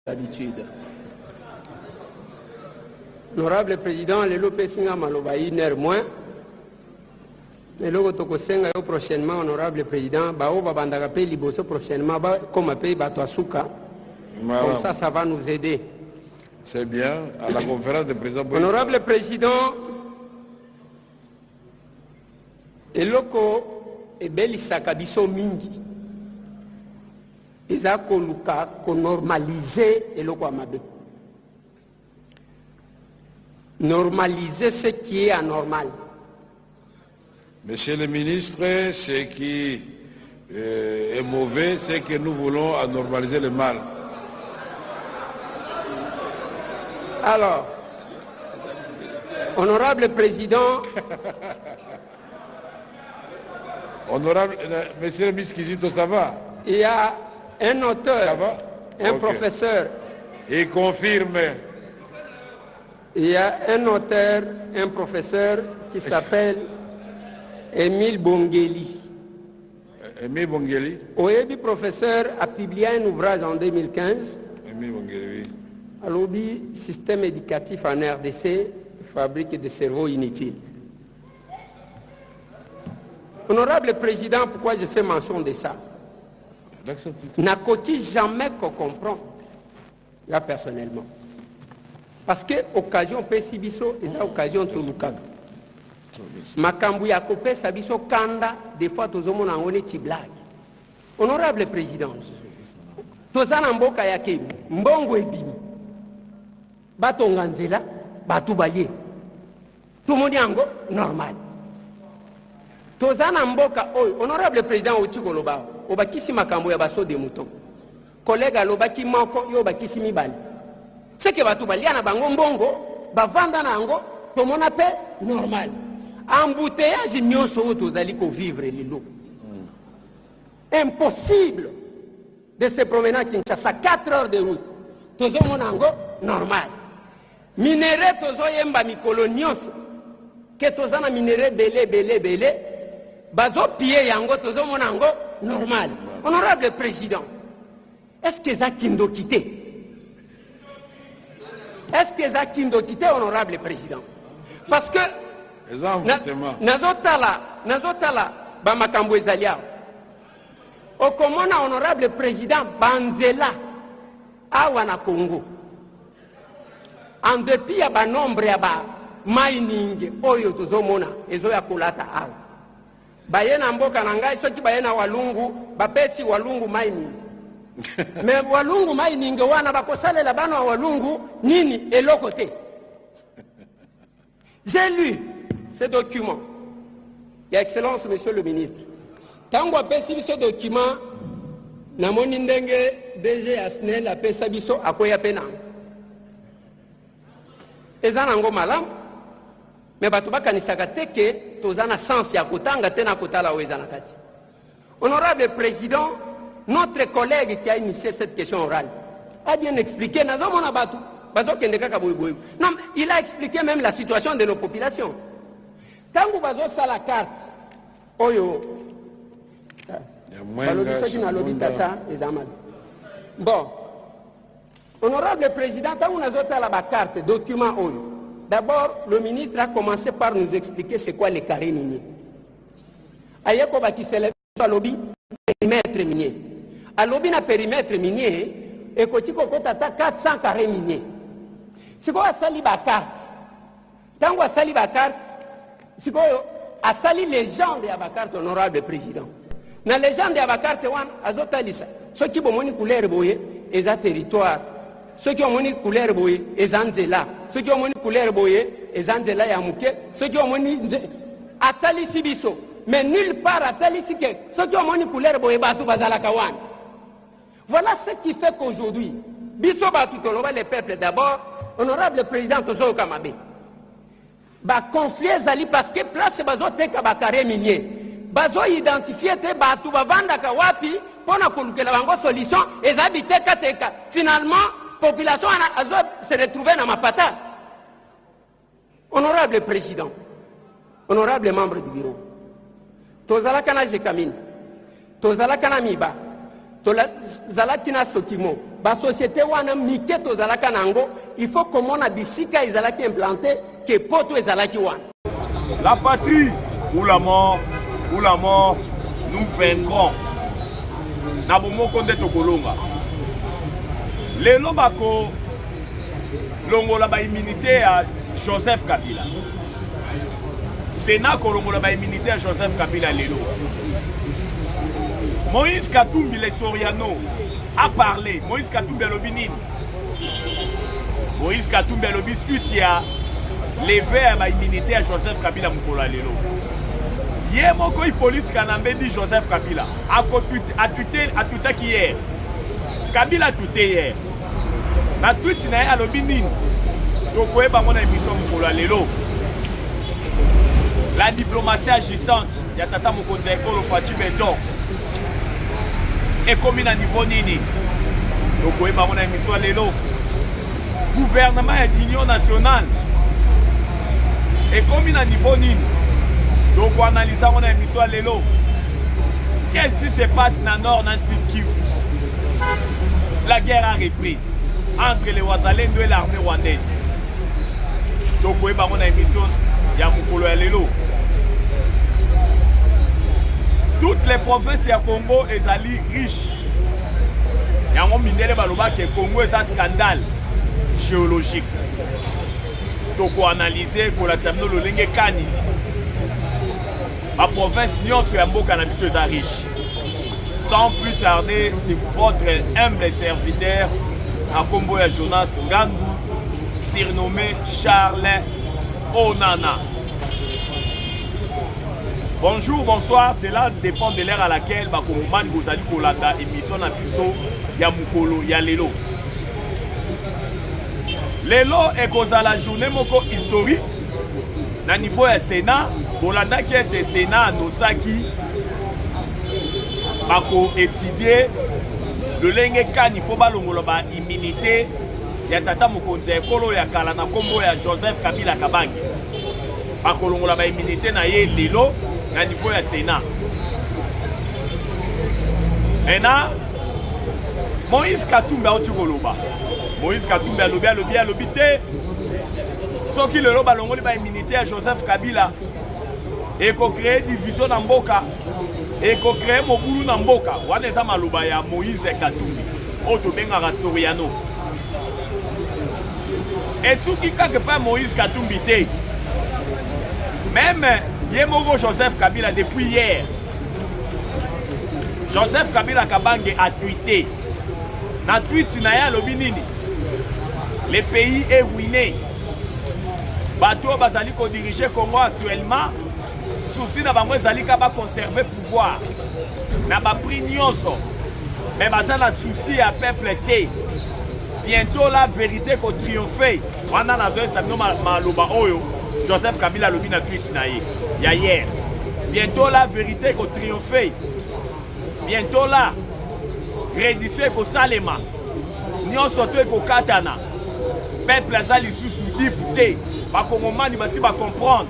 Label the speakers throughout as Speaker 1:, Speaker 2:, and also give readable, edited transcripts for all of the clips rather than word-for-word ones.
Speaker 1: d'habitude. Honorable Président, le Lopé-Singa Maloba, 1h moins. Le logo Tokosenga prochainement, Honorable Président, Bao Babandaka Pay Liboso prochainement, comme Pay Batoasuka. Comme ça va nous aider.
Speaker 2: C'est bien, à la conférence de président.
Speaker 1: Honorable Président, Eloko Ebelisaka Biso Mingi. Ils ont normalisé Eloko Amabe. Normaliser ce qui est anormal.
Speaker 2: Monsieur le ministre, ce qui est mauvais, c'est que nous voulons normaliser le mal.
Speaker 1: Alors, Honorable Président,
Speaker 2: Honorable, Monsieur le ministre Kizito, ça va?
Speaker 1: Il y a un auteur, un professeur.
Speaker 2: Il confirme.
Speaker 1: Il y a un auteur, un professeur qui s'appelle Émile Bongeli.
Speaker 2: Émile Bongeli.
Speaker 1: Oyebi professeur a publié un ouvrage en 2015.
Speaker 2: Émile Bongeli, oui.
Speaker 1: À l'OBI, système éducatif en RDC, fabrique des cerveaux inutiles. Honorable Président, pourquoi je fais mention de ça? N'accotis jamais qu'on comprend, là personnellement. Parce que occasion Pesibiso et ça occasion Tolukaga. Makambu ya kopé sabiso kanda des fois tozomo na ngone tiblag. Honorable Président, tozana mboka yake mbongo ebimi. Batonga nzela batu baye. Tumoni yango normal. Tozana mboka oyo Honorable Président Otiko Loba obakisi makambo ya baso de mouton. Collègue alobaki moko yo bakisi mibali. C'est que batu balia na bango mbongo bavanda na yango tomona pe normal. Embouteillage nyonso tozali ko vivre lelo. Impossible de se promener à Kinshasa 4 heures de route. Tozo monango normal. Minéré tozo yemba mikolo nyonso. Que tozana minéré belé. Bazo pied yango tozo monango normal. Honorable Président, est-ce que ça kindo quitté? Est-ce que ça kindo quitté, Honorable Président? Parce que nazotala ba makambo ezalia. Okomona Honorable Président Banzela awa na Congo. En dépit ya ba nombre ya ba mining oyo tozomona ezo ya kolata awa. Bayena mboka na ngai soki bayena walungu bapesi walungu mining. Mais walungu mining wana bakosalela bana walungu nini eloko te. J'ai lu ce document. Ya Excellence Monsieur le Ministre. Tango apesi ce document namoni ndenge DG Asnel apesa biso akoya pena. Ezana ngo malam. Mais batu bakanisaka te ke tozana sens ya kotanga te na kotala wezana kati. Honorable Président, notre collègue qui a initié cette question orale a bien expliqué. Il a expliqué même la situation de nos populations. Quand vous avez la carte, bon, Honorable Président, quand vous avez la carte, document, d'abord, le ministre a commencé par nous expliquer c'est quoi les carrés miniers. Ayako baki célèbre à lobby périmètre minier. À lobby na périmètre minier, et koti koko tata 400 carrés miniers. Si vous avez sali ba carte, tant que vous avez sali ba carte, si vous avez sali légende ya ba carte, Honorable Président. Na légende ya ba carte wan azotalisa. Ceux qui ont moni couleur boye, et za territoire. Ceux qui ont moni couleur boye, et zanzela. Ceux qui ont moni couleur boye, et zanzela ya muke. Ceux qui ont moni atali sibiso. Mais nulle part atali sike. Ceux qui ont moni couleur boye batu bazala kawan. Voilà ce qui fait qu'aujourd'hui, biso batu toloba les peuples d'abord. Honorable Président Tozo Kamabe. Ba conflit zali parce que place bazo teka ba carré minier. Bazo identifier te batu bavanda ka wapi pona kolukela bango solution et habiter kateka. Finalement, population azo se retrouver dans ma pata. Honorable Président, honorable membre du bureau. Tozala kana jekamine. Tozala kana miba. tozalaki na sokimo basociété wana mike tozalaka nango il faut komona bisika ezalaki implanté ke poto ezalaki wana.
Speaker 3: La patrie ou la mort, nous vaincrons. Nabomoko nde tokolonga. Lelo bako longola ba immunité à Joseph Kabila. Sénat kolongola ba immunité à Joseph Kabila lelo. Moïse Katumbi les Soriano a parlé. Moïse Katumbi Lobinine. Moïse Katumbi Lobi suite ya levé à ma immunité à Joseph Kabila Mukola lelo. Hier moko politique kanambe dit Joseph Kabila a tuté hier. Kabila a tuté hier. Na tweet na ya Lobinine. Donc ouais ba mona émission Mukola lelo. La diplomatie agissante ya tata Mokonzi Ekolo Fachi Beton. Et comme à niveau nini. Donc oui, on a émission lelo. Gouvernement et d'union nationale. Et comme à niveau nini. Donc on analyse on a émission lelo. Qu'est-ce qui se passe dans le nord, dans le sud Kivu? La guerre a repris entre les Ouazalendo et l'armée rwandaise. Donc oui, on a émission Yamukolo lelo. Toutes les provinces du Congo sont riches. Il y a un minéraux que le Congo est un scandale géologique. Donc on analyse pour l'examen de l'Olenge Kani. La province Nyon sur un beau cannabis est riche. Sans plus tarder, c'est votre humble serviteur à Combo et Jonas Ngandou, surnommé Charles Onana. Bonjour, bonsoir, cela dépend de l'heure à laquelle Bakomoman Gozali Kolanda émission na biso ya Mukolo ya lelo. Lelo est cause la journée moko historique na niveau ya Sénat, Kolanda qui était Sénat Nosaki bako étudier le lenge kan il faut balongolo ba immunité ya tata Mokonzi Ekolo ya kala na kombo ya Joseph Kabila Kabange. Bako longola ba immunité na ye lelo na niveau ya Sénat. Maintenant, Moïse Katumbi a outi koloba. Moïse Katumbi a lobi te. Ce qui le loba longoli ba immunité à Joseph Kabila. Et ko créer division na mboka. Et ko créer mobulu na mboka. Wana eza maloba ya Moïse Katumbi. Oto benga Soriano. Et ce qui quelque part Moïse Katumbi te. Même Yemoro Joseph Kabila depuis hier. Joseph Kabila Kabange a tweeté. Na tweet Naya Lobinini. Le pays est ruiné. Bateau Bazali ko diriger Congo actuellement. Souci na bango Zali ka ba conserver pouvoir. Na ba pris nyonso. Mais bazala souci à peuple té. Bientôt la vérité ko triompher. Wana na zo sa no maloba oyo. Joseph Kabila lobi na tweet na ye. Ya hier. Bientôt la vérité ko triompher. Bientôt là, rédition ko salema. Nyon soto ko katana. Peuple azali sous député. Ba kongomani basi ba comprendre.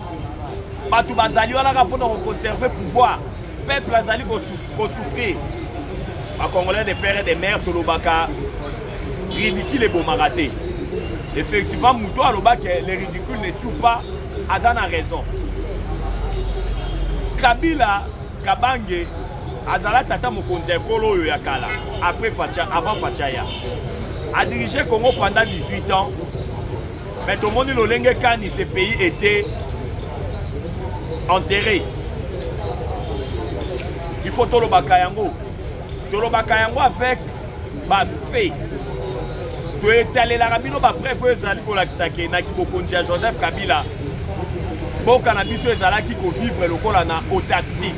Speaker 3: Ba tu bazali wala ka pona ko conserver pouvoir. Peuple azali ko souffrir. Ba congolais des pères et des mères to lobaka ridicule et bomaraté. Effectivement, Mouto aloba que les ridicules ne tuent pas. Azana raison. Kabila Kabange Azala Tata Mokonzi Ekolo Yakala avant Fachaya a dirigé Congo pendant 18 ans. Mais tout le monde Lolenge Kani, ce pays était enterré. Il faut Toloba Kayango. Toloba Kayango avec ma fée. Tu es allé la rabino ba préféré Zali Kolakisake na Kibokonzi à Joseph Kabila. Bon cannabis ezala qui vivre le colana au taxi.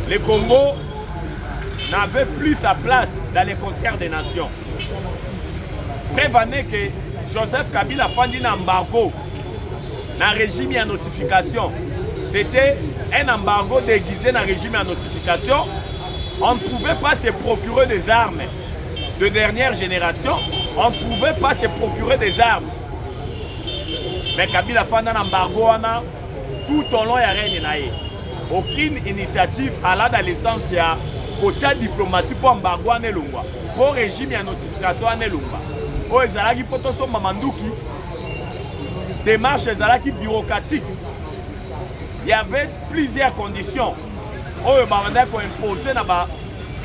Speaker 3: Le Congo n'avait plus sa place dans les concerts des nations. Prévenez que Joseph Kabila fandi un embargo dans le régime à notification. C'était un embargo déguisé dans le régime à notification. On ne pouvait pas se procurer des armes de dernière génération. On ne pouvait pas se procurer des armes. Mais Kabila fanda un embargo tout au long de la règne. Aucune initiative alla dans l'essence kotia diplomatie pour embargo ane longwa pour régime ya notification ane longwa o ezalaki poto so mamanduki démarche ezalaki bureaucratique. Il y avait plusieurs conditions oyo bamanda ko imposer na ba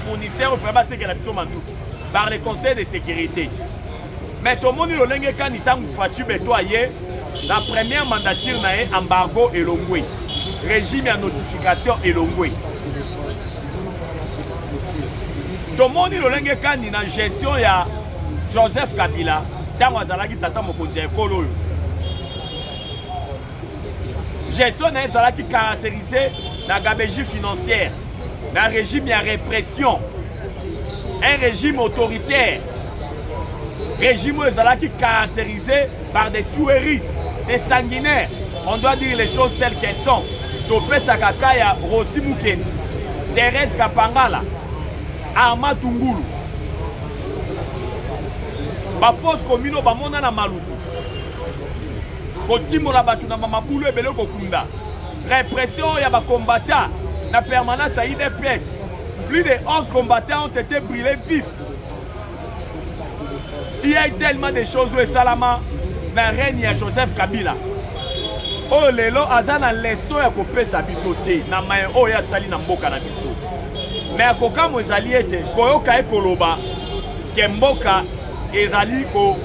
Speaker 3: fournisseur vraiment te que la biso manduki par les conseils de sécurité. Mais tout le monde lolenge kanita Fatou Beto aye la première mandature na embargo elongwe régime ya notification elongwe. Tout le monde lolenge kani na gestion ya Joseph Kabila tango azalaki tata mokonzi ya ekolo oyo. Gestion na ezalaki caractérisée la gabegie financière, un régime de répression, un régime autoritaire, régime qui est caractérisé par des tueries, des sanguinaires. On doit dire les choses telles qu'elles sont. Topé Sakakaya, Rossi Mukendi, Thérèse Kapangala, Arma Tungulu. Bafos Komino Bamona na Maluku. Kotimo la Batuna Mamabulu et Belo Kokunda. Répression, il y a des combattants. La permanence a eu des pièces. Plus de 11 combattants ont été brûlés vifs. Il y a eu tellement de choses où Salama n'a règne à Joseph Kabila. Oh, lelo, Azana leso ya kopé sa bisoté. Na main, oh, ya sali na mboka na biso. Mais à koka mwezali ete, koyoka ekoloba, ke mboka ezali ko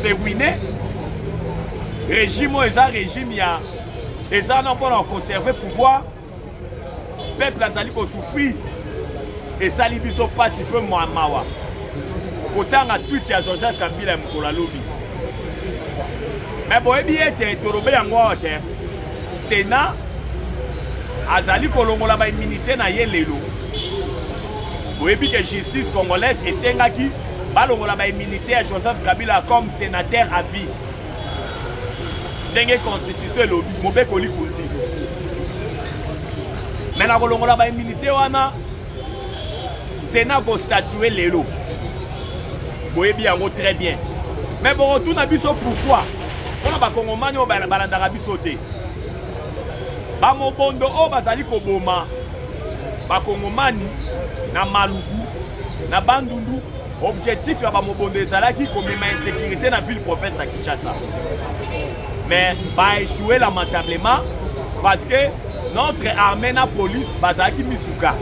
Speaker 3: se wine. Régime, eza régime ya. Et ça, on a conservé le pouvoir. Le peuple a souffert. Et ça, il ne pas si peu moins mawa. Autant à tout, il y a Joseph Kabila et Mkola Lobi. Mais bon, il y a des Sénat, Azali Kolongola ba immunité na yelelo. Vous avez vu que la justice congolaise et Sengaki, balongola ba immunité à Joseph Kabila comme sénateur à vie. Dengue constitution lobby mobe koli kuti. Mais na kolongola ba immunité wana Sénat ko statuer lelo. Boyebi yango très bien. Mais bon retourne na biso pourquoi? On ba kongomani o balandaka biso te. Ba mobondo o bazali ko boma. Ba kongomani na Maluku na Bandundu objectif ya ba mobondo ezalaki komema insécurité na ville province à Kinshasa. Mais va échouer lamentablement parce que notre armée na police bazaki misuka.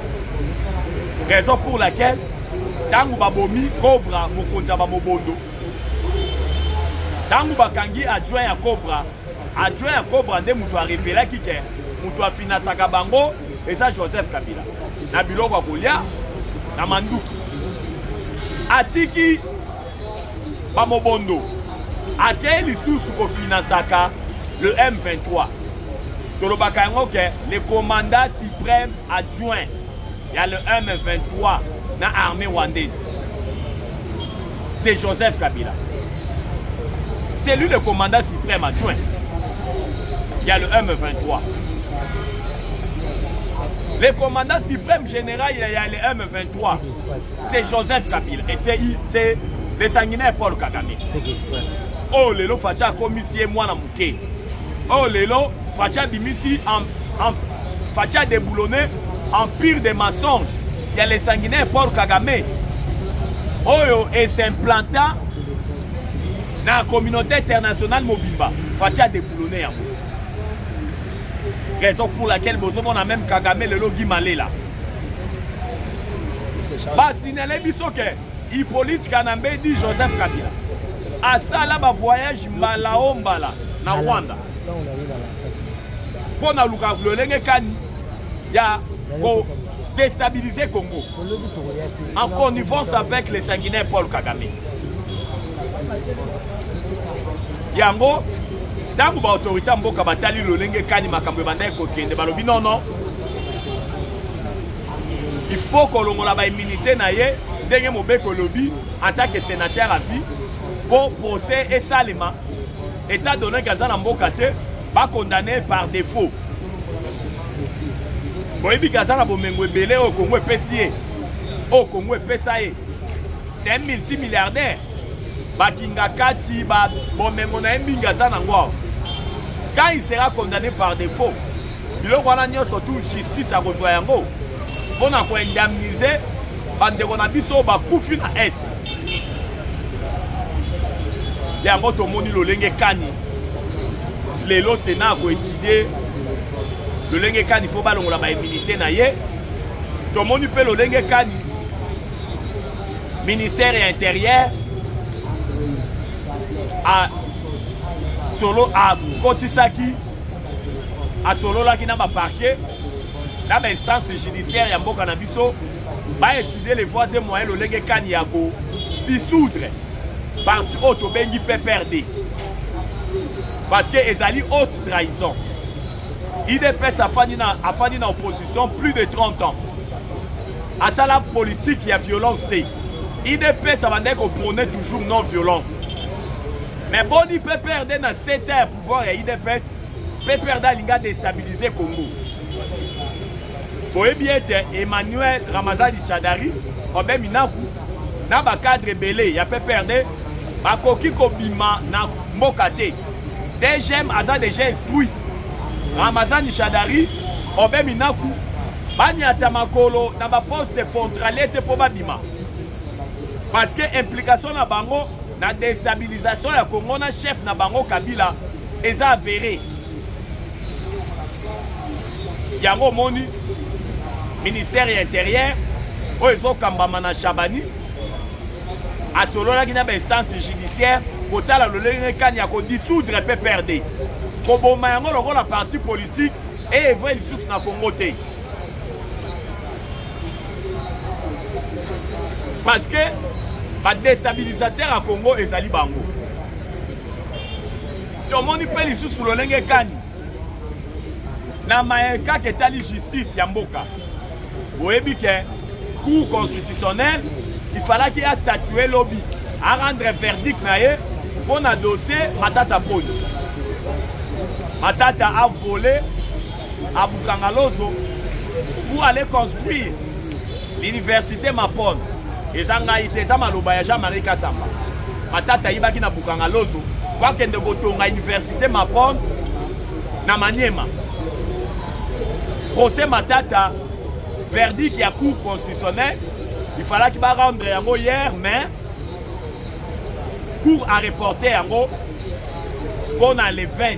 Speaker 3: Raison pour laquelle tangu babomi Cobra mokonza ba mobondo. Tangu bakangi adjoint ya Cobra nde mutu a révélé kike mutu a finançaka bango et ça Joseph Kabila. Na biloko kolia na manduki. Atiki ba mobondo. À quel issue qu'on finance le M23? Le commandant suprême adjoint, il y a le M23 dans l'armée rwandaise. C'est Joseph Kabila. C'est lui le commandant suprême adjoint. Il y a le M23. Le commandant suprême général, il y a le M23. C'est Joseph Kabila. Et c'est le sanguinaire Paul Kagame. Oh lelo facha commissaire mwana muke. Oh lelo facha bimisi en facha déboulonné en pire de mensonges. Il y a les sanguinaires Paul Kagame. Oh et s'implanta dans la communauté internationale Mobimba. Facha déboulonné. Raison pour laquelle on a même Kagame lelo Gimale là. Bah signalé biso que Hippolyte Kanambe dit Joseph Kabila. À ça là ba voyage Malaombala na Rwanda. Pour na luka lolenge kan ya pour déstabiliser Congo. En connivence avec les sanguinaires Paul Kagame. Yango tangu ba autorité mboka batali lolenge kan makambo banda ekokende balobi non. Il faut que l'on ait une immunité en tant que sénateur à vie pour procès et salement. État donné qu'à Zambokate va condamner par défaut. Au Congo PSAE, c'est un multimilliardaire. Quand il sera condamné par défaut, il y aura surtout justice à rejoindre. pour indemniser bandeko na biso bakufi na est. Yango tomoni lolenge kani lelo Sénat ko étudier lolenge kani faut balongola ba immunité na ye. Tomoni pe lolenge kani ministère intérieur a solo a kotisaki a solo la ki na ba parquet na ba instance judiciaire ya mboka na biso ba étudier les voies et moyens lolenge kani ya ko dissoudre parti auto bengi PPRD parce que ezali haute trahison. IDPS a fani na opposition plus de 30 ans. À ça la politique il y a violence. IDPS a bandé qu'on prônait toujours non violence. Mais bon il PPRD dans 7 ans pouvoir et IDPS PPRD a l'inga déstabiliser Congo. Pour bien Emmanuel Ramazani Shadari Obé Minaku na ba cadre belé il y a PPRD ba koki ko bima na mbokate. Deuxième aza déjà instruit Ramazani Shadari Obé Minaku bani atamakolo na ba poste frontalier te po babima. Parce que implication na bango na déstabilisation ya Congo na chef na bango Kabila eza avéré. Yango moni ministère intérieur oyo kambama na Chabani a solo la gina ba instance judiciaire kotala lolenge kani ya ko dissoudre PPRD. Ko boma yango loko la parti politique et vrai lisusu na Congo te. Parce que ba déstabilisateur à Congo ezali bango. To moni pe lisusu lolenge kani na maeka ketali justice ya mboka. Oyebi ke cour constitutionnelle il fallait qu'il a statué lobby à rendre verdict na ye pour un dossier Matata Poni. Matata a volé à Bukangalozo pour aller construire l'université Mapon. Et Zanga ite ça maloba ya Jean-Marie Kasamba. Matata ibaki na Bukangalozo kwa kende botonga université Mapon na Maniema. Procès Matata verdict ya cour constitutionnelle. Il fallait qu'il va rendre yango hier, mais cour à reporter yango pour les 20.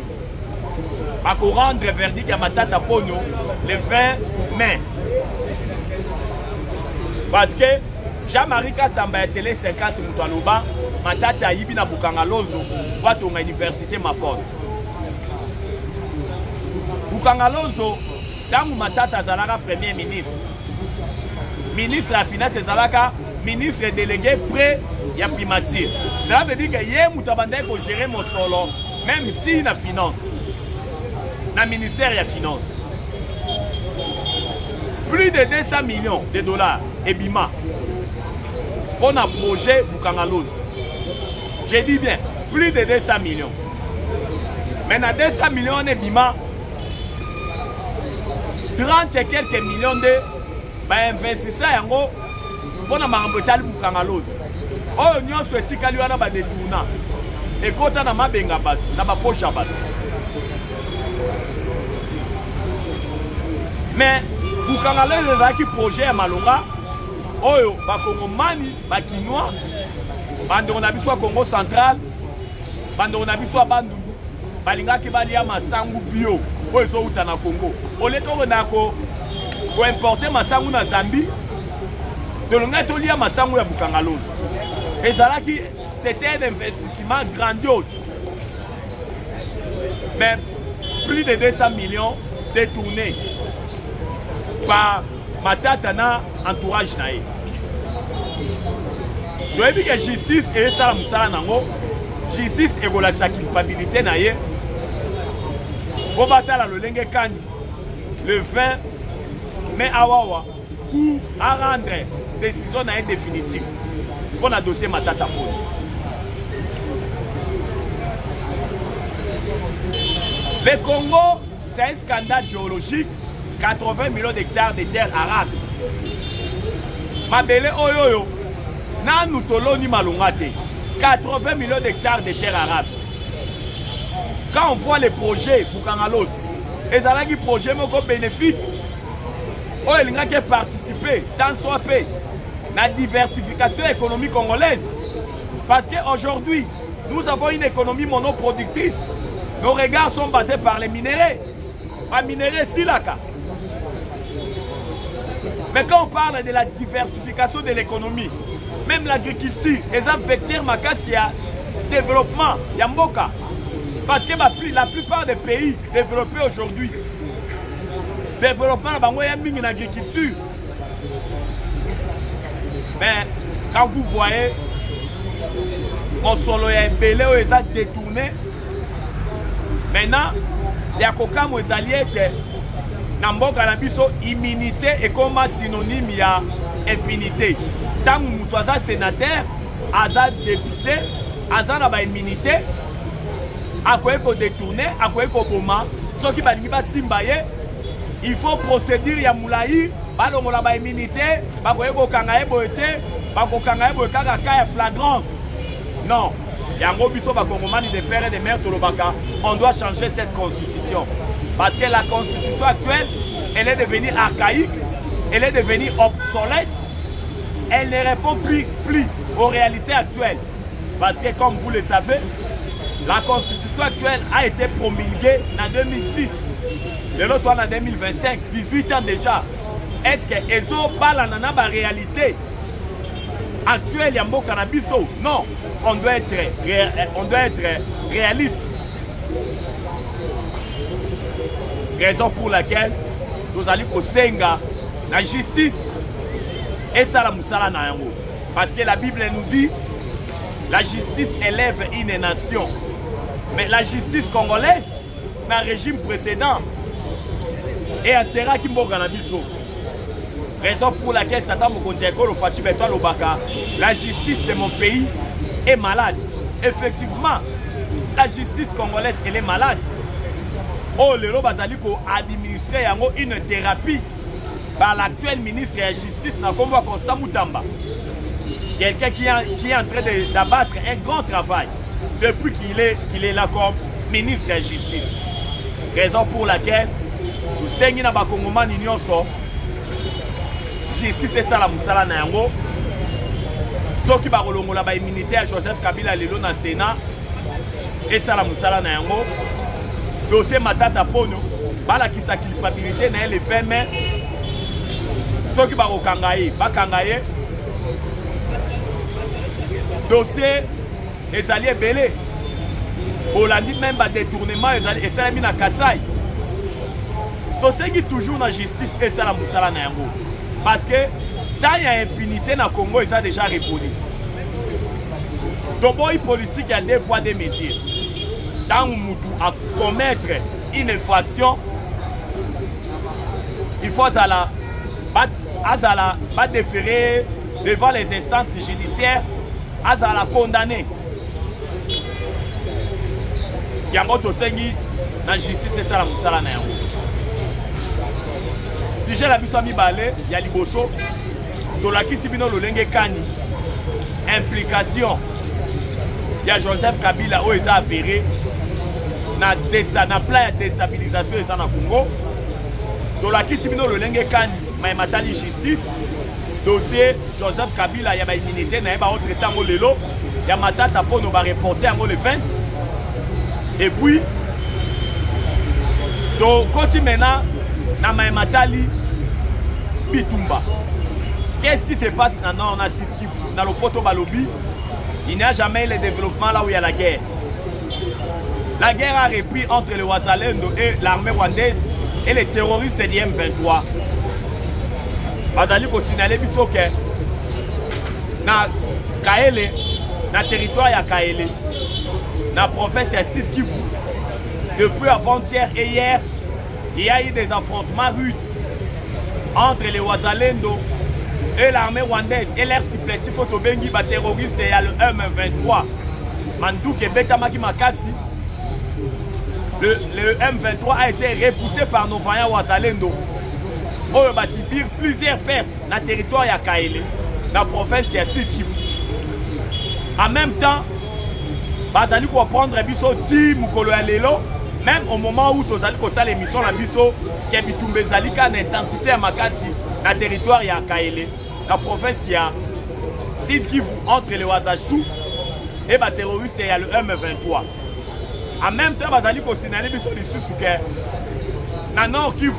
Speaker 3: Pas qu'on rendre verdict à Matata Pono le 20 mai. Parce que Jean-Marie Kasamba a télé 50 Moutaloba, Matata Yibi na Bukangalozo, va ton université Mapon. Bukangalozo, tant que Matata Zalaga premier ministre. Ministre de la Finance Zalaka, ministre délégué près ya primature. Cela veut dire que hier Moutabandé pour gérer mon solo, même si la finance, le ministère de la Finance. Plus de 200 millions de dollars et bima pour un projet Bukangalozo. Je dis bien, plus de 200 millions. Mais dans 200 millions de bima, 30 et quelques millions de investisseurs yango pona makambo etali Bukangalozo oyo nyonso etikali wana badetourna ekota na mabenga bato na baposha bato. Mais Bukangalozo ezalaki projet ya malonga oyo bakongomani bakinois bandeko na biso ya Congo central bandeko na biso ya bandundu balingaki balia masangu bio oyo ezouta na Congo oletoko nako pour importer masangu na Zambie, de l'onga tolia masangu ya Bukangalozo. Et Zalaki, c'était un investissement grandiose. Mais plus de 200 millions détournés par Matata na entourage nae. Je dis que justice et ça la nango, justice et la culpabilité nae. Pour battre la lolenge kani le 20 mais awawa pour rendre décision définitive pour le dossier Matata Poni. Le Congo, c'est un scandale géologique, 80 millions d'hectares de terres arabes. Mabele oyoyo, na nous toloni malongate, 80 millions d'hectares de terres arabes. Quand on voit les projets pour Bukangalozo, et ça là qui projet moko bénéfique. oyo elingaki participer dans soit pays la diversification économique congolaise. Parce qu'aujourd'hui, nous avons une économie monoproductrice. Nos regards sont basés par les minéraux. Pas minéraux, silaka. Mais quand on parle de la diversification de l'économie, même l'agriculture, les vecteurs makassia, développement, yamboka. Parce que la plupart des pays développés aujourd'hui, développement, il y a une agriculture. Mais quand vous voyez, mon solo est belé ou est détourné, maintenant, il y a quelqu'un qui est allié que Namboka Nabiso, immunité est comme un synonyme de impunité. Tant que vous êtes sénateur, vous êtes député, vous avez une immunité, vous êtes détourné, vous êtes boma, ceux qui sont simbaye, il faut procéder à Moulaï, vous avez une immunité, vous avez une flagrance. Non. On doit changer cette constitution. Parce que la constitution actuelle, elle est devenue archaïque, elle est devenue obsolète, elle ne répond plus aux réalités actuelles. Parce que comme vous le savez, la constitution actuelle a été promulguée en 2006. Le lot en 2025, 18 ans déjà. Est-ce que Ezo parle en la réalité actuelle Yambo Cannabiso? Non, on doit être réaliste. Raison pour laquelle nous allons au Senga, la justice et ça la moussala na yango. Parce que la Bible nous dit la justice élève une nation. Mais la justice congolaise, dans le régime précédent, est enterrée qui m'a Cannabiso. Raison pour laquelle la justice de mon pays est malade. Effectivement, la justice congolaise, elle est malade. Oh, le Roba Zaliko a administré une thérapie par l'actuel ministre de la Justice, Nakombo Constant Moutamba. Quelqu'un qui est en train d'abattre un grand travail depuis qu'il est là comme ministre de la Justice. Raison pour laquelle nous sommes dans la Congoman Union. Justice c'est ça la moussala na yango. Ceux qui ont la immunité à Joseph Kabila lelo na Sénat et ça la moussala na yango. Dossier Matata Pono, bala qui sa culpabilité na les 20 mai. Ceux qui ont kangaye, ba kangaye. Dossier les alliés belé. Olandi même ba détournement et ça mis na Kasai. Dossier qui toujours na justice et ça la moussala na yango. Parce que tant il y a impunité dans le Congo, ils ont déjà répondu. Donc, les politiques, il y a deux poids, deux mesures. Tant qu'on a commettre une infraction, il faut pas déférer devant les instances judiciaires, à la condamner. Il y a un autre sengi dans la justice, c'est ça la moussala na yango. Si j'ai la biso mi balé, il y a liboso, dans la qui sibino lolenge kani, implication, il y a Joseph Kabila où ils ont avéré, na plan de déstabilisation ils sont en Congo, dans la qui sibino lolenge kani, mais matali justice, dossier Joseph Kabila, il y a ma immunité, il y a un autre temps lelo, il y a matata pour nous reporter en le 20, et puis, donc quand maintenant, Matali Bitumba. Qu'est-ce qui se passe dans le Poto Balobi? Il n'y a jamais le développement là où il y a la guerre. La guerre a repris entre le Ouazalendo et l'armée rwandaise et les terroristes du M23. Bazali ko signalé bisoke na Kaele, na territoire ya Kaele, na province ya Sud Kivu. Depuis avant-hier et hier, il y a eu des affrontements rudes entre les Ouazalendo et l'armée rwandaise et l'air supplétif Fotobengi, les terroristes et le M23. Mandouke et Betamaki Makasi. Le M23 a été repoussé par nos voyants Ouazalendo. On va subir plusieurs pertes dans le territoire de Kaele, dans la province de Sud Kivu. En même temps, Bazali pour prendre Biso Ti Mukolo Alelo. Même au moment où tu as l'émission, qui est une intensité à Makasi, dans le territoire de Kaele, la province il y a Sud Kivu entre les Ouazachou et les terroristes, il y a le M23. En même temps, il y a des signalés qui sont dans le Nord Kivu,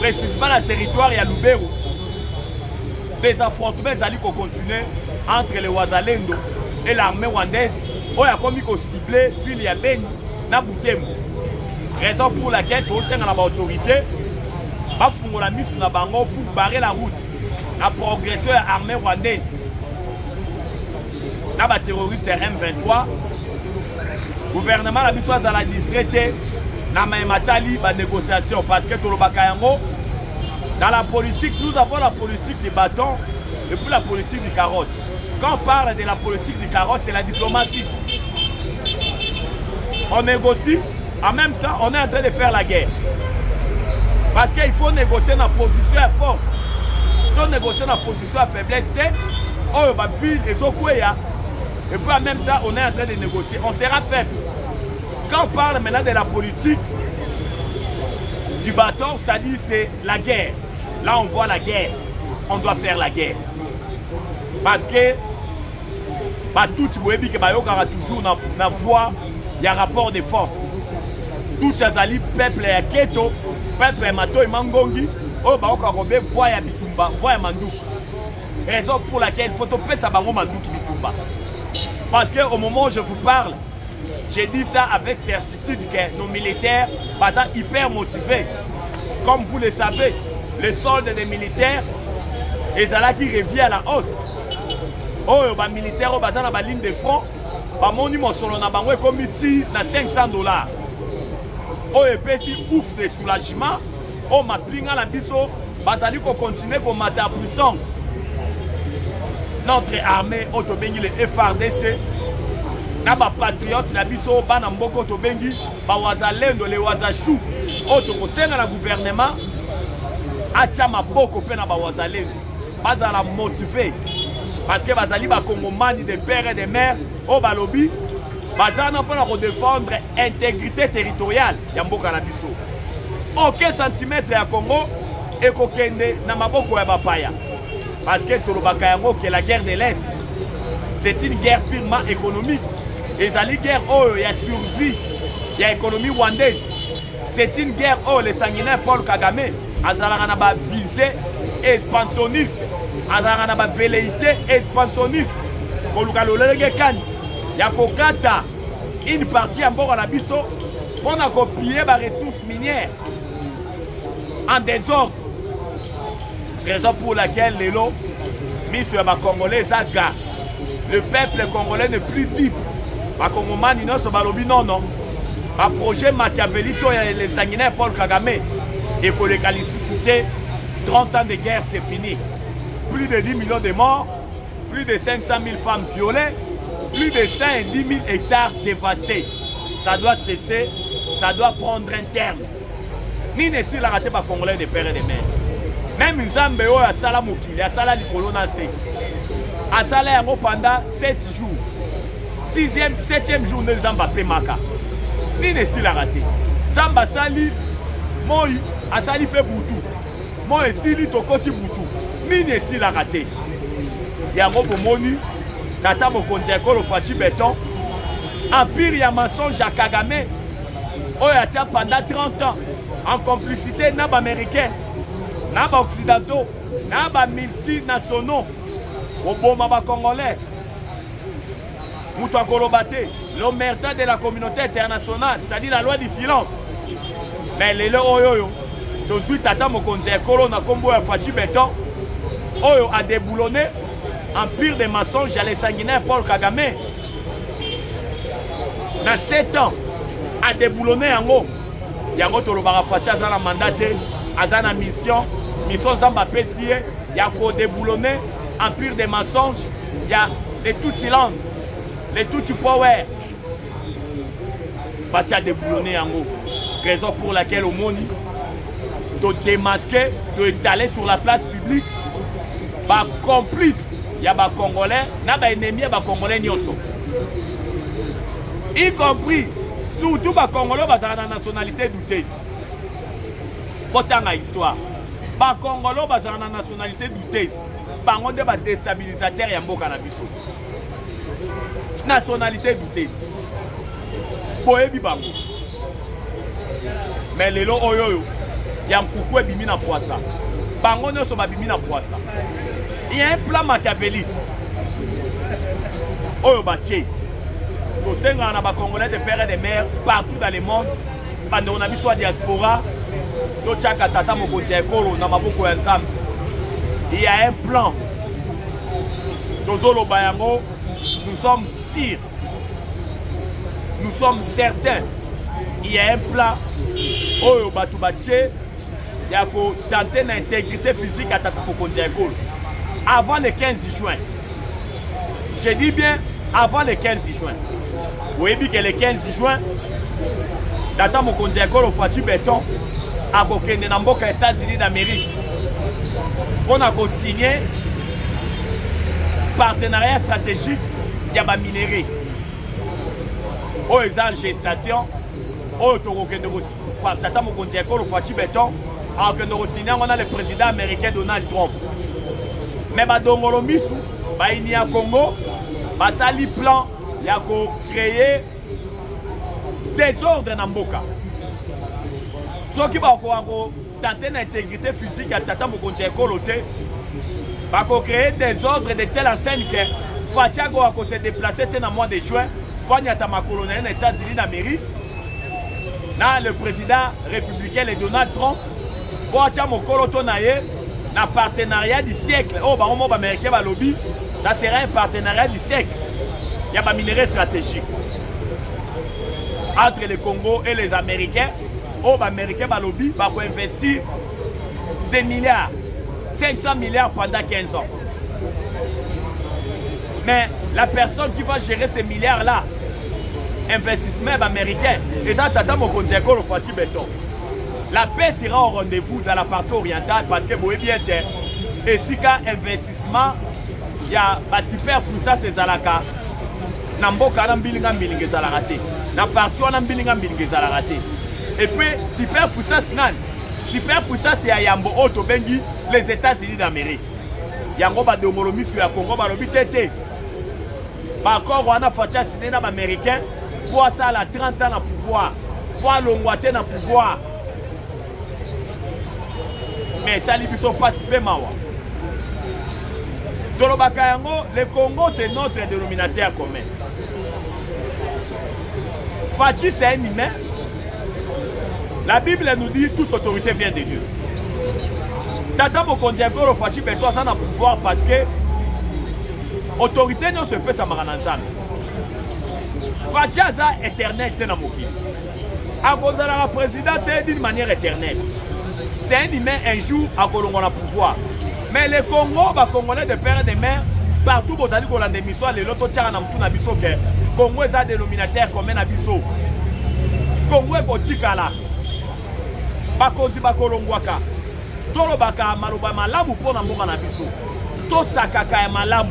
Speaker 3: précisément dans le territoire de Lubero. Des affrontements qui continuent entre les Ouazalendo et l'armée rwandaise. Il y a comme ciblé ville ya Beni na Butembo. Raison pour laquelle tout le monde autorité va faire la mise na bango pour barrer la route. La progression de l'armée rwandaise. Na ba terroriste M23. Gouvernement la mise à la distraité na matali ba négociation parce que tout le bakayango dans la politique nous avons la politique du bâton et puis la politique du carotte. Quand on parle de la politique du carotte, c'est la diplomatie. On négocie, en même temps, on est en train de faire la guerre. Parce qu'il faut négocier dans la position à force. Donc négocier dans la position à faiblesse, et puis en même temps, on est en train de négocier. On sera faible. Quand on parle maintenant de la politique du bâton, c'est-à-dire c'est la guerre. Là, on voit la guerre. On doit faire la guerre. Parce que tout le monde aura toujours dans voie, il y a rapport de force. Tout les peuple ya Keto, peuple ya Mato et Mangongi, oh bah on a voie ya Bitumba, voie ya Mandouk. Raison pour laquelle il faut topper ça bango Mandouk Bitumba. Parce qu'au moment où je vous parle, j'ai dit ça avec certitude que nos militaires sont hyper motivés. Comme vous le savez, les soldes des militaires, et ça qui revient à la hausse. Oh, les militaires sont dans la ligne de front. Les militaires sont comme na $500. Oh, et puis ouf de soulagement. Oh, ma pinga la biso, bazali ko continuer pour mater en puissance. Notre armée, autobengi le FRDC, na ba patriote la biso, bana mboko autobengi, ba wazalendo le wazachou, auto senga na gouvernement, atia maboko pe na ba wazalendo, bazala motivé. Parce que bazali ba Congomani de père et de mère au balobi bazana pour défendre l'intégrité territoriale ya mboka na biso. Aucun centimètre ya Congo et kokende na maboko ya bapaya. Parce que tolobaka yango que la guerre de l'Est c'est une guerre purement économique. Et la guerre oh ya survie ya économie rwandaise. C'est une guerre oh le sanguinaire Paul Kagame azalaka na ba visée expansionniste. Azara na ba velléité expansionniste koluka lolenge kan ya kokata une partie ya mboka na biso pour na copier ba ressources minières en désordre. Raison pour laquelle lelo miso ya ba congolais zaga le peuple congolais n'est plus libre. Ba congomani non so balobi non non ba projet machiavélique ya les sanguinaires Paul Kagame et pour les qualifier 30 ans de guerre c'est fini. Plus de 10 millions de morts, plus de 500 000 femmes violées, plus de 110 000 hectares dévastés. Ça doit cesser, ça doit prendre un terme. Ni ne si la raté par Congolais de père et de mère. Même Zambéo a sala mokili, a sala likolo na se. A sala yango pendant 7 jours. 6e, 7e jour de Zamba Pemaka. Ni ne si la raté. Zamba sali, moi, a sali pe boutou. Moi, sili tokoti boutou. Mine si la raté. Yango bomoni, nata mokonzi ekolo fachi béton. Empire ya mensonge à Kagame. Oya tia pendant 30 ans en complicité naba américain, naba occidentaux, naba multinationaux. Oboma ba congolais. Mouto kolobate, l'omerta de la communauté internationale, c'est-à-dire la loi du silence. Mais les oyoyo, tout de suite tata mokonzi ekolo na kombo ya fachi béton. Oyo a déboulonné empire de mensonges à les sanguinaires Paul Kagame. Dans 7 ans, a déboulonné Yango. Yango Tolobara Fachi a la mandaté, a la mission Zamba Pessie, il y a pour déboulonner empire de mensonges, il y a les Tutsi-Land, les Tutsi-Power. Fachi a déboulonné Yango. Raison pour laquelle au monde, de démasquer, de étaler sur la place publique. Ba complice ya ba congolais na ba ennemi ya ba congolais nyonso y compris surtout ba Congolais bazala na nationalité douteuse. Botanga histoire. Ba Congolais bazala na nationalité douteuse. Bango nde ba déstabilisateur ya mboka na biso. Nationalité douteuse. Boyebi bango. Mais lelo oyoyo ya nkuku ebimi na poisa. Bango nyonso babimi na poisa. Il y a un plan machiavélique. Oyo batie. Tosenga na ba Congolais de père et de mère partout dans le monde. Pendant on a biso diaspora. To chaka tata mokonzi ekolo na maboko ya Nzambe. Il y a un plan. Tozolo bayango, nous sommes sûrs. Nous sommes certains. Il y a un plan. Oyo batu batie. Il y a tenter l'intégrité physique à tata mokonzi ekolo. Avant le 15 juin. Je dis bien avant le 15 juin. Vous voyez que le 15 juin, Tata Mokonzi Ekolo Fachi Beton a kokende na mboka États-Unis d'Amérique. On a signé partenariat stratégique ya ba minerai. O en gestation, o tokokende Tata Mokonzi Ekolo Fachi Beton a signé on a le président américain Donald Trump. Mais ba dongolo misu ba ini ya Congo basali plan ya ko créer désordre na mboka. Soki ba ko tenter l'intégrité physique ya Tata Mokonzi Ekolo te ba ko créer désordre de telle enseigne que Fachago a se déplacer te na mois de juin pour nyata makolo na États-Unis d'Amérique na le président républicain le Donald Trump pour acha mokolo to na ye na partenariat du siècle. Oh, bah, on va américain va lobby. Ça sera un partenariat du siècle. Il y a un minerai stratégique entre le Congo et les Américains. Oh, bah, américain va lobby va investir des milliards, 500 milliards pendant 15 ans. Mais la personne qui va gérer ces milliards-là, investissement américain, et ça, Tata Mokonzi Ekolo Fachi Beton. La paix sera au rendez-vous dans la partie orientale parce que vous voyez bien et si qu'un investissement, il y a une super puissance c'est Zalaka. Namboka n'ambilinga mbilinga Zalaraté. Na partie on ambilinga mbilinga Zalaraté. Et puis super puissance nan. Super puissance c'est à Yambo Oto Bengi les États-Unis d'Amérique. Yango ba dongolomi sur la Congo ba lobi tété. Ba encore on a fait signer na américain pour ça la 30 ans na pouvoir. Pour l'ongwaté na pouvoir. Mais ça ne sont pas si mawa. Le Congo, c'est notre dénominateur commun. Fachi, c'est un humain. La Bible nous dit que toute autorité vient de Dieu. Tata Mokonzi Ekolo Fachi Beton, ça n'a pouvoir parce que l'autorité ne se peut s'amarrer ensemble. Fachi, c'est éternel. À cause de la présidente, d'une manière éternelle. C'est un humain un jour à Colombo na pouvoir. Mais les Congo, les Congolais de père et de mère, partout où vous allez dans des missions, les lotos tchara na mtou na biso que Congo est un dénominateur commun na biso. Congo est botika là. Bakozi bakolongwaka. Tolo baka maloba malamu po na mbonga na biso. To sakaka ya malamu.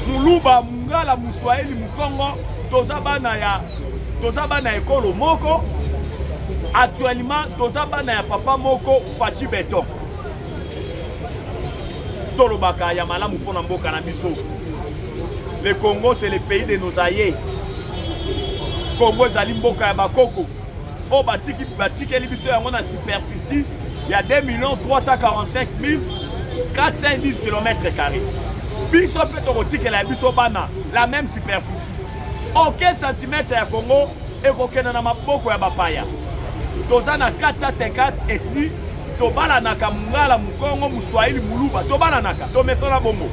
Speaker 3: Muluba mungala muswahili mukongo toza bana ekolo moko. Actuellement, tozabana ya papa moko Fachi Beton. Tolobaka ya malamu pona mboka na biso. Le Congo c'est le pays de nos aïeux. Congo zali mboka ya bakoko. O batiki libiso yango na superficie il y a 2 345 410 km². Biso pe tokotiki la biso bana la même superficie. Aucun centimètre ya Congo ekokena na maboko ya bapaya. Tozana 450 ethnies, tobala naka mungala mukongo muswahili muluba, tobala naka, tomesona bongo.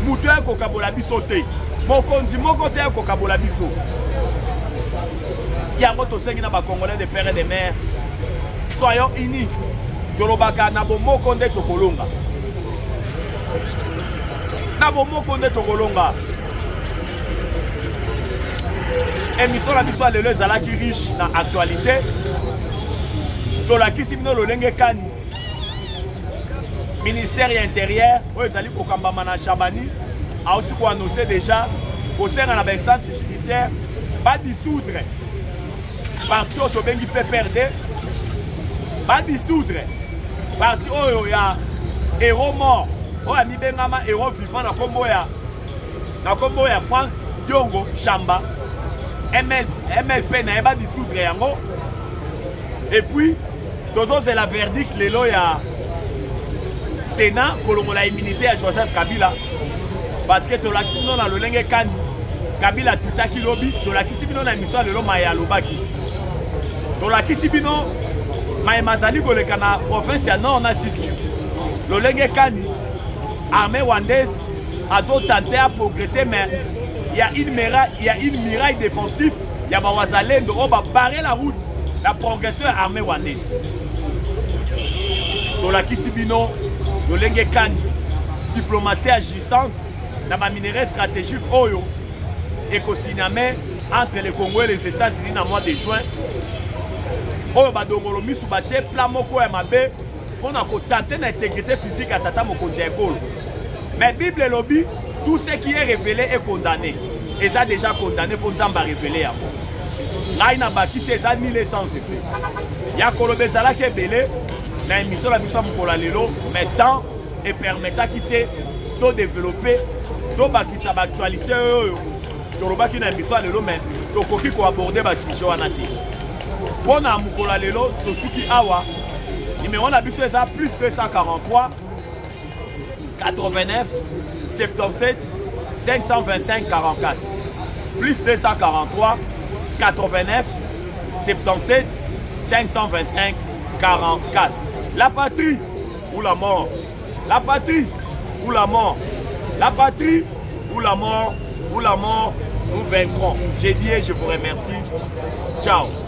Speaker 3: Mutu ya kokabola biso te, mokonzi moko te ya kokabola biso. Yango tosengi na ba Congolais de père et de mère, soyons unis. Tolobaka na bomoko nde tokolonga. Na bomoko nde tokolonga. Émission la biso lelo ezalaki riche na actualité. Tolakisi bino lolenge kani ministère intérieur oyo ezali kokambama na Chabani auti ko annoncer déjà kosenga na instance judiciaire, va dissoudre. Parti Otobengi PPRD, va dissoudre. Parti Oyo ya héros mort. Oya Mibengama héros vivant na combo ya Franck Diongo Chamba. MLP na va dissoudre yango. Et puis, c'est la verdict lelo ya Sénat pour la immunité à Joseph Kabila. Parce que tolakisi non na lolenge kani Kabila tutaki lobi tolakisi bino na émission lelo maya lobaki. Tolakisi bino maya mazali koleka na province ya Nord na Sud. Lolenge kani armée rwandaise a tenté à progresser mais il y a une muraille défensive, il y a Bawazalendo on va barrer la route la progression armée rwandaise. Tolakisi bino lolenge kani diplomatie agissante dans ma minerai stratégique Oyo et co-signamé entre le Congo et les États-Unis dans le mois de juin. Oyo badongolomi sous bache plan moko ya mabe pour tenter l'intégrité physique à tata mokonzi ya ekolo. Mais Bible lobby, tout ce qui est révélé est condamné. Et ça déjà condamné pour nous révéler. Là il n'a pas quitté ça ni les sans effet. Il y a Kolobe Zala qui est belé, dans l'émission la mission Mukola Lelo, mais temps et permettant quitter de développer to bakisa actualité toloba ki na biso lelo mais tokoki ko aborder ba sujet wana te pona Mukola Lelo tosuki awa numéro na biso eza plus 243 89 77 525 44 plus 243 89 77 525 44. La patrie ou la mort, la patrie ou la mort, la patrie ou la mort, nous vaincrons. J'ai dit et je vous remercie. Ciao.